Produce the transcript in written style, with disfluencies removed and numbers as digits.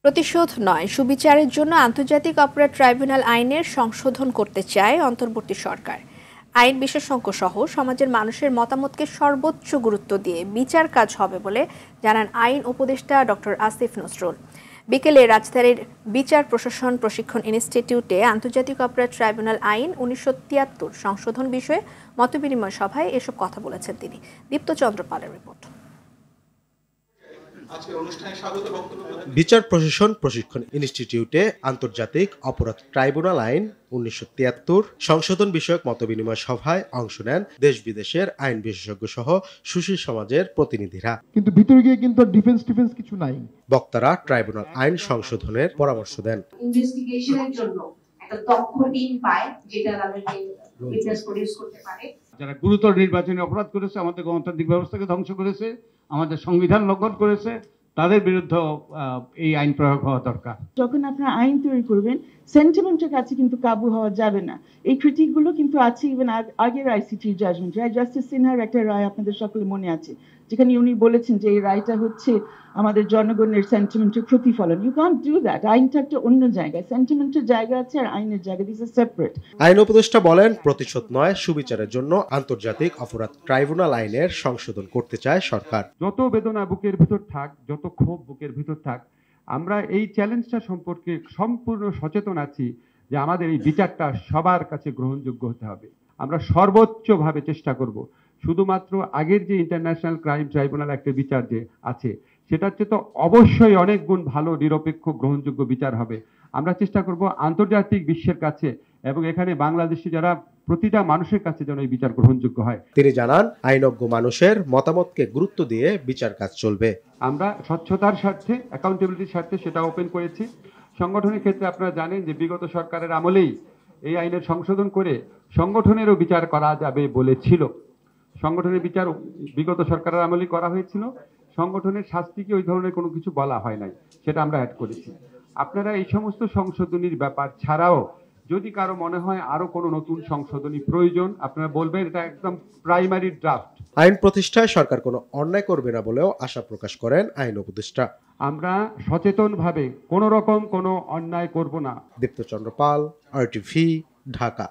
প্রতিশোধ নয়, সুবিচারের জন্য আন্তর্জাতিক অপরাধ ট্রাইব্যুনাল আইনের সংশোধন করতে চায় অন্তর্বর্তী সরকার। আইন বিশেষজ্ঞ সহ সমাজের মানুষের মতামতকে সর্বোচ্চ গুরুত্ব দিয়ে বিচার কাজ হবে বলে জানান আইন উপদেষ্টা ডক্টর আসিফ নজরুল। বিকেলে রাজধানীর বিচার প্রশাসন প্রশিক্ষণ ইনস্টিটিউটে আন্তর্জাতিক অপরাধ ট্রাইব্যুনাল আইন 1973 সংশোধন বিষয়ে মতবিনিময় সভায় এসব কথা বলেছেন তিনি। দীপ্ত চন্দ্র পালের রিপোর্ট। বিচার প্রশাসন প্রশিক্ষণ ইনস্টিটিউটে আন্তর্জাতিক অপরাধ ট্রাইব্যুনাল আইন 1973 সংশোধন বিষয়ক মতবিনিময় সভায় অংশ নেন দেশ বিদেশের আইন বিশেষজ্ঞ সহ সুশীল সমাজের প্রতিনিধিরা। কিন্তু ভিতরে গিয়ে কিন্তু ডিফেন্স কিছু নাই। বক্তারা ট্রাইব্যুনাল আইন সংশোধনের পরামর্শ দেন। ইনভেস্টিগেশনের জন্য একটা দক্ষ টিম পায় যেটা আমাদেরকে উইটনেস প্রডিউস করতে পারে। যারা গুরুতর নির্বাচনী অপরাধ করেছে, আমাদের গণতান্ত্রিক ব্যবস্থাকে ধ্বংস করেছে, আমাদের সংবিধান লঙ্ঘন করেছে, তাদের বিরুদ্ধে এই আইন প্রয়োগ হওয়া দরকার। যখন আপনারা আইন তৈরি করবেন, সেন্টিমেন্টের কাছে কিন্তু কাবু হওয়া যাবে না। এই ক্রিটিকগুলো কিন্তু আছে ইভেন আগের আইসিটি জাজমেন্ট, জাস্টিস সিনহার একটা রায় আপনাদের সকলে মনে আছে, যেখানে উনি বলেছেন যে এই রায়টা হচ্ছে আমাদের জনগণের সেন্টিমেন্টের প্রতিফলন। You can't do that. আইনটা একটা অন্য জায়গায়, সেন্টিমেন্টের জায়গা আছে আর আইনের জায়গা, দিস ইজ সেপারেট। আইন উপদেষ্টা বলেন, প্রতিশোধ নয়, সুবিচারের জন্য আন্তর্জাতিক অপরাধ ট্রাইব্যুনাল আইনের সংশোধন করতে চায় সরকার। যত বেদনা বুকের ভিতর থাক, যত ক্ষোভ বুকের ভিতর থাক, আমরা এই চ্যালেঞ্জটা সম্পর্কে সম্পূর্ণ সচেতন আছি যে আমাদের এই বিচারটা সবার কাছে গ্রহণযোগ্য হতে হবে। আমরা সর্বোচ্চভাবে চেষ্টা করব শুধুমাত্র আগের যে ইন্টারন্যাশনাল ক্রাইম ট্রাইব্যুনাল একটা বিচার যে আছে সেটার চেয়ে তো অবশ্যই অনেক গুণ ভালো, নিরপেক্ষ, গ্রহণযোগ্য বিচার হবে। আমরা চেষ্টা করব আন্তর্জাতিক বিশ্বের কাছে এবং এখানে বাংলাদেশে যারা প্রতিটা মানুষের কাছে যেন এই বিচার গ্রহণযোগ্য হয়। তিনি জানান, আইনজ্ঞ মানুষের মতামতকে গুরুত্ব দিয়ে বিচার কাজ চলবে। আমরা স্বচ্ছতার স্বার্থে, অ্যাকাউন্টেবিলিটির স্বার্থে সেটা ওপেন করেছি। সংগঠনের ক্ষেত্রে আপনারা জানেন যে বিগত সরকারের আমলেই এই আইনের সংশোধন করে সংগঠনেরও বিচার করা যাবে বলেছিল। সংগঠনের বিচার বিগত সরকারের আমলেই করা হয়েছিল। সংগঠনের শাস্তিকে ওই ধরনের কোনো কিছু বলা হয় নাই, সেটা আমরা অ্যাড করেছি। আপনারা এই সমস্ত সংশোধনীর ব্যাপার ছাড়াও যদি কারো মনে হয় আরো কোনো নতুন সংশোধনী প্রয়োজন, আপনারা বলবেন, এটা একদম প্রাইমারি ড্রাফট। আইন প্রতিষ্ঠায় সরকার কোনো অন্যায় করবে না বলেও আশা প্রকাশ করেন আইন উপদেষ্টা। আমরা সচেতনভাবে কোনো রকম কোনো অন্যায় করব না। দীপ্ত চন্দ্র পাল, RTV, ঢাকা।